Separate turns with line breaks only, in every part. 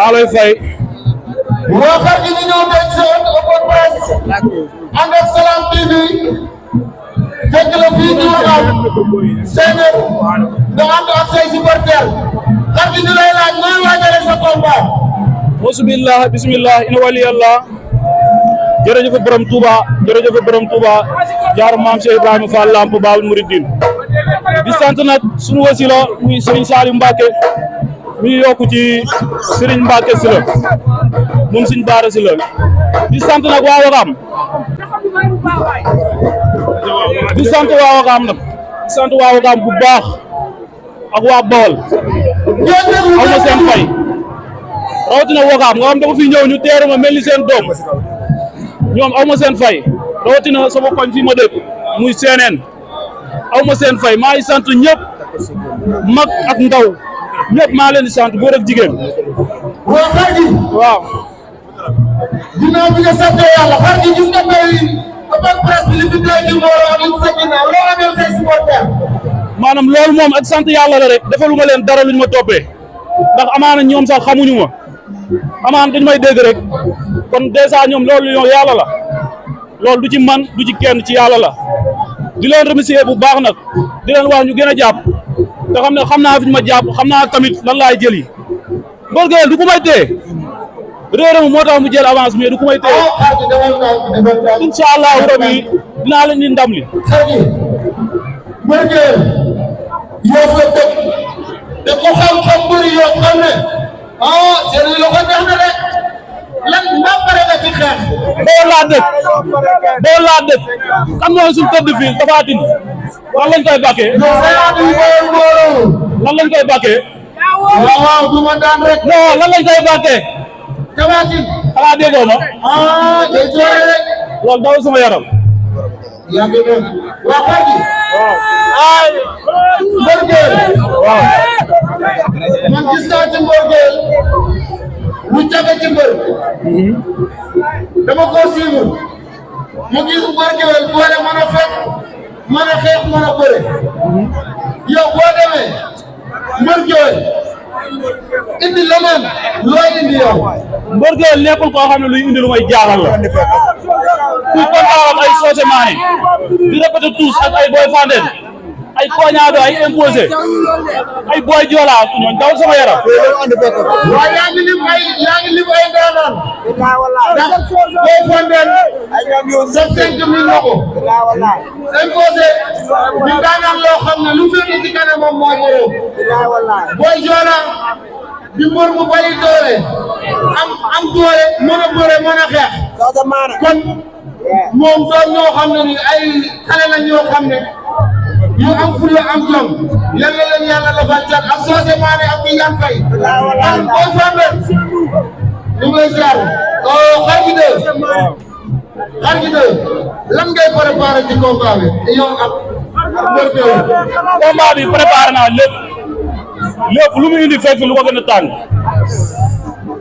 maa lay fay.
waa xar gi ñu ñëw tey seen open press ànd ak Salam TV fekk la fii ñu waxal Sénégal nga ànd ak say supporters xar gi ñu lay laaj nooy waajale sa combat.
bismillah ina waliyallah jërëjëf borom Touba jaar maam Cheikh Ibrahima Fall Lamp Baabul Mouridine di sant nag sunu wasila muy Serigne Saliou Mbacke mi yokku ci Serigne Mbacke Sylla moom Serigne Bara Sylla di sant nag waa Wakaam di sant waa Wakaam bu baax ak waa Bawol aw ma seen fay rawatina Wakaam nga xam dafa fi ñëw ñu teeru ma mel ni seen doom ñoom aw ma seen fay rawatina sama koñ fii ma dëkk muy seeneen aw ma seen fay maa ngi sant ñëpp mag ak ndaw ñëpp maa leen di sant góor ak jigéen.
waa xar gi.
waaw.
ginnaaw bi nga sant yàlla xar gi gis nga tey open press bi li fi tey ji moo ak li sa ginnaaw loo amee say supporters.
maanaam loolu moom ak sant yàlla la rek defaluma leen dara luñ ma toppee ndax amaana ñoom sax xamuñu ma amaana dañ may dégg rek kon dèjà ñoom loolu yàlla la loolu du ci man du ci kenn ci yàlla la di leen remercier bu baax nag di leen wax ñu gën a jàpp te xam ne xam naa fi ñu ma jàpp xam naa tamit lan laay jëli Mbeur Gueweul du ku may téye réeram moo tax mu jël avance mais du ku may téye incha allahu rabi dinaa leen di ndam li.
Mbeur Gueweul yoo fa dëkk te ku xam-xam bëri yoo xam ne seen i loxo neex na rek lan maa pare nga ci xeex.
Bawol laa dëkk kan mooy suñu tëdd fii Tapha Tine lan lañ koy bàkkee. lan lañ koy bàkkee.
waaw du ma daan rek.
non lan lañ koy bàkkee.
Tapha Tine.
xanaa déggoo ma.
day jooy rek.
loolu daw sama yaram.
yaa ngi doon waa xar gi.
waaw.
Mbeur Gueweul.
waaw.
man gis naa ci Mbeur Gueweul lu jafe ci mbër. dama ko suivre mu gis Mbeur Gueweul boole mën a fekk mën a xeex mën a bëre. yow boo demee Mbeur Gueweul indi leneen looy indi yow.
Mbeur Gueweul nekkul koo xam ne luy indi lu may jaaxal la. kuy kontaan ak ay Socé Mané di répété tous ak ay Boy Fandène ay Koñaado ay imposé ay Boy Joola ñooñu daw sama yaram.
waaw yaa ngi lim ay ndaanaan. ndax Boy Fandène def 5000 na ko. imposé di ndaanaan loo xam ne lu fekk ci kanamam mooy borom. Boy Joola di mbër mu bari doole am doole mën a bëre mën a xeex. kon moom doon ñoo xam ne ni ay xale la ñoo xam ne yu am fulla am jom yal na leen yàlla la fal cat ak Socé Mané ak ñi yan fay ak Boy Fandène ñu ngi lay ziar xar gi de lan ngay préparé ci combat bi yow ak Mbeur Gueweul.
combat bi préparé naa lépp lu mu indi fekk lu ko gën a tàng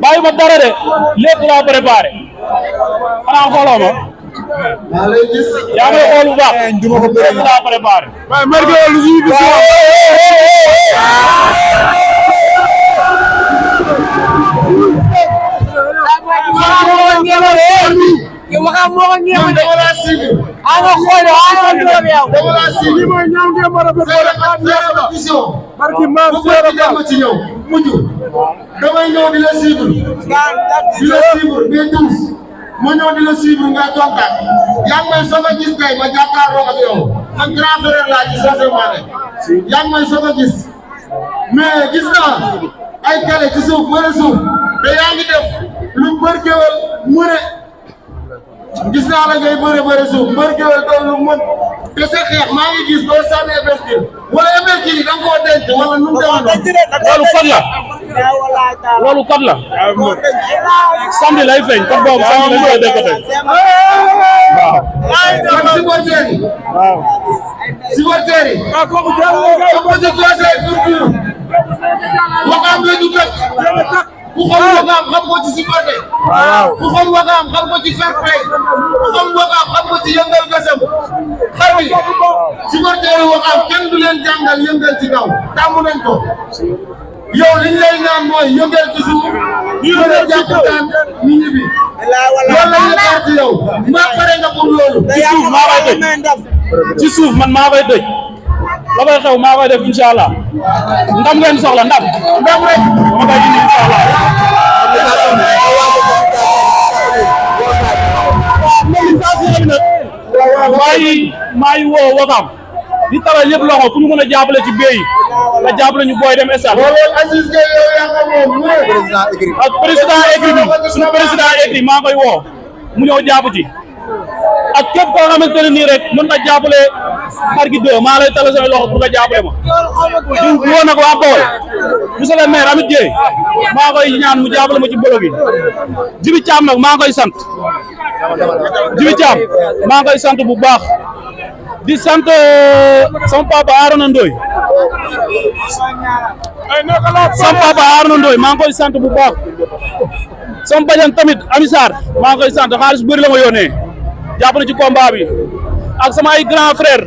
bàyyi ma dara de lépp laa préparé xanaa xooloo ma.
maa lay gis.
yaa ngi xool bu baax. lépp laa préparé.
waaye Mbeur Gueweul lu suñu bis
Wakaam moo ko ñëw de.
dama laa suivre.
nga xool yow.
dama laa suivre.
mooy ñaaw ngeen mën a
répétition.
barki maam
bu fekkee dem ci ñëw mujj damay ñëw di la suivre mais tous ma ñëw di la suivre nga kontaan yaa ngi may soog a gis tey ma jàkkaarloo ak yow man grand frère laa ci Socé Mané yaa ngi may soog a gis mais gis naa ay kale ci suuf mën a suuf te yaa ngi def lu Mbeur Gueweul mën a gis naa la ngay bëre suuf Mbeur Gueweul doon lu mën te sa xeex maa ngi gis doo sànni éverture wala éverture yi da nga koo denc wala nu mu demoon
loolu code la loolu code la samedi lay feeñ code boobu samedi lañ koy décoté waaw.
man supporter yi.
waaw.
supporter yi. ko ci conseil pour Wakaam la ñu dëkk ku xam Wakaam xam ko ci supporter.
waaw.
ku xam Wakaam xam ko ci fair play ku xam Wakaam xam ko ci yëngal gësam xar bi supporter yi Wakaam kenn du leen jàngal yëngal ci kaw tàmm nañ ko yow liñ lay naan mooy yëngal ci suuf ñu mën a jàpp daan ñu ñibbi loolu la ñuy xaar ci yow maa pare nga pour loolu
ci suuf maa koy tëj ci suuf man maa koy tëj la koy xew maa koy def incha allah ndam ngeen soxla ndam rek ma koy indi incha allah. maa ngi woo Wakaam di tawal yëpp loxo pour ñu mën a jàppale ci béy yi nga jàppale ñu booy dem stade. ak président écrit bi suñu président écrit maa koy woo mu ñëw jàpp ci ak képp koo xamante ne nii rek mën nga jàppale Xarki 2 maa lay tala sama loxo pour nga jàppale ma. di woo nag waa Bawol monsieur le maire Amit Dieye maa koy ñaan mu jàppale ma ci bolo bi Jibi Thiam nag maa koy sant Jibi Thiam maa koy sant bu baax di sant sama papa Arona Ndoye maa ngi koy sant bu baax sama bajan tamit Ami Sarr maa ngi koy sant xaalis bëri la ma yónnee jàpp na ci combat bi ak sama ay grand frère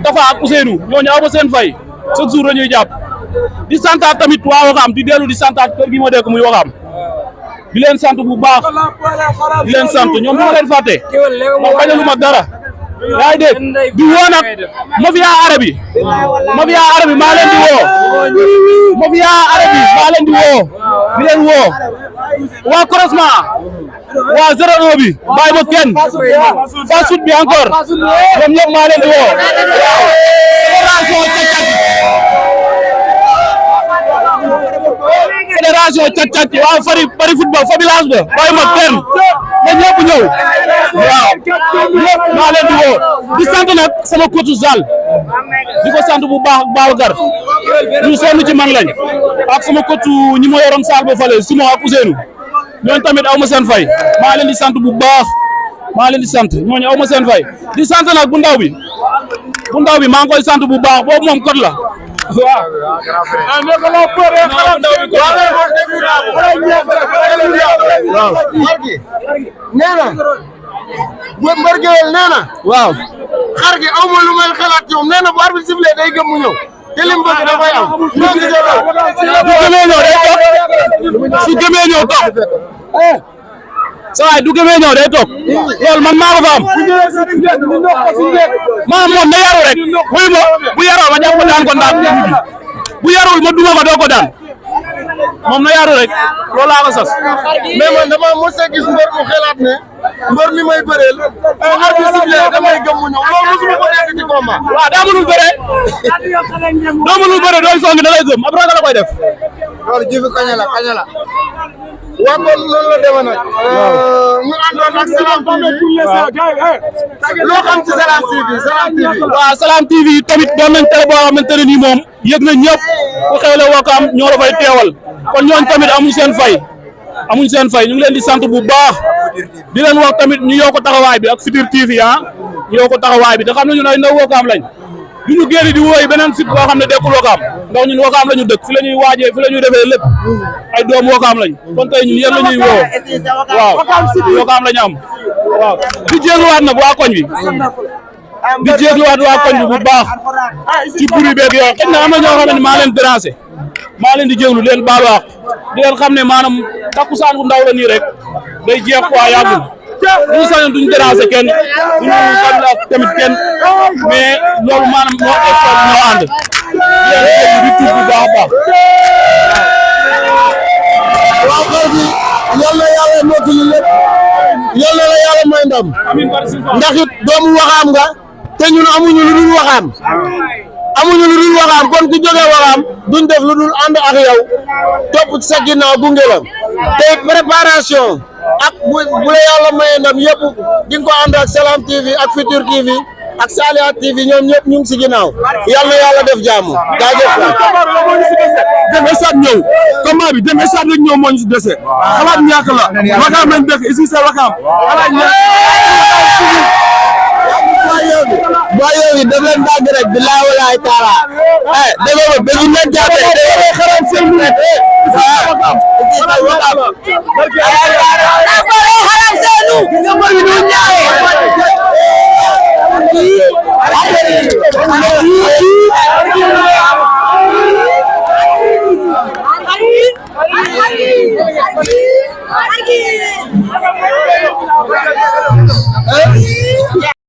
Tafa ak Ousseynou ñooñu aw ma seen fay chaque jour dañuy jàpp di santaat tamit waa Wakaam di dellu di santaat kër gi ma dëkk muy Wakaam di leen sant bu baax di leen sant ñoom du ma leen fàtte ma bañalu ma dara yaa ngi dégg di woo nag mafia arabe yi maa leen di woo mafia arabe yi maa leen di woo di leen woo waa croisement waa 01 bi bàyyi ma kenn fast food bi encore ñoom ñëpp maa leen di woo fédération càq-càq waa fari football fa village ba bàyyi ma kenn na ñëpp ñëw waaw ñëpp maa leen di woo di sant nag sama coach Zal di ko sant bu baax Babacar ñu sonn ci man lañ ak sama coach ñi ma yoroon saal ba fale Simon ak Ousseynou ñooñu tamit aw ma seen fay maa leen di sant bu baax maa leen di sant ñooñu aw ma seen fay di sant nag bu ndaw bi maa ngi koy sant bu baax boobu moom kot la waaw.
nee na mbër Géwél nee na
waaw
xar gi aw ma lu may xalaat ci moom nee na bu arbitre sifflé day gëm mu ñëw te lim bëgg dafay am ñoo ngi jël
su gëmee ñëw day toog su gëmee ñëw toog sa waay du gëmee ñëw day toog loolu man maa ko fa am maa moom na yaru rek wuy ma bu yaroo ma jàpp ko daan ko ndaan bu yarul ma duma ko doo ko daan moom na yaru rek loolu laa ko sas
mais man dama mos a gis mbër mu xalaat ne mbër mi may bëreel bu arbitre sifflé damay gëm mu ñëw loolu mosuma ko dégg ci combat
waaw daa mënul bëre dooy song da lay gëm ab ragal la koy def
loolu jifi kaña la waa kon loolu la demee nag ñu àndoon ak Salam TV loo xam ci Salam TV
waaw Salam TV tamit doon nañ télé boo xamante ne nii moom yëg na ñëpp ku xewle Wakaam ñoo la fay teewal kon ñooñ tamit amuñ seen fay ñu ngi leen di sant bu baax di leen wax tamit ñu yokk taxawaay bi ak Futur TV ñu yokk taxawaay bi da xam ne ñun ay ndaw Wakaam lañ du ñu génn di wooy beneen site boo xam ne dekkul Wakaam ndax ñun Wakaam la ñu dëkk fi la ñuy waajee fi la ñuy defee lépp ay doomu Wakaam lañ kon tey ñun yéen la ñuy woo waaw Wakaam la ñu am waaw di jéegluwaat nag waa koñ bi bu baax ci buri beeg yow xëy na am na ñoo xam ne maa leen déranger maa leen di jéglu leen baal wax di leen xam ne maanaam takkusaan bu ndaw la nii rek day jeex quoi yàggul duñu sañoon duñu déranger kenn duñu xam la tamit kenn mais loolu maanaam moo sport ñoo ànd di tuub bu baax a baax
waaw xar gi yal na yàlla mottali lépp yal na la yàlla may ndam ndax it doomu Wakaam nga te ñun amuñu lu dul Wakaam kon ku jógee Wakaam duñ def lu dul ànd ak yow topp ci sa ginnaaw gunge la te préparation ak bu la yàlla maye ndam yëpp di nga ko ànd ak Salam TV ak Futur TV ak Salihat TV ñoom ñëpp ñu ngi si ginnaaw yal na yàlla def jàmm jaajëf
dem stade ñëw combat bi dem stade rek ñëw moo ñu si dese xalaat ñàkk la Wakaam lañ dëkk ici c'est Wakaam xalaat ñàkk
boyo bi def leen dagg rek billahi wallahi taala dégg nga ba ñu leen jàppee xaram seen rek xaram seenu nga mbër bi du ñaaw Hey!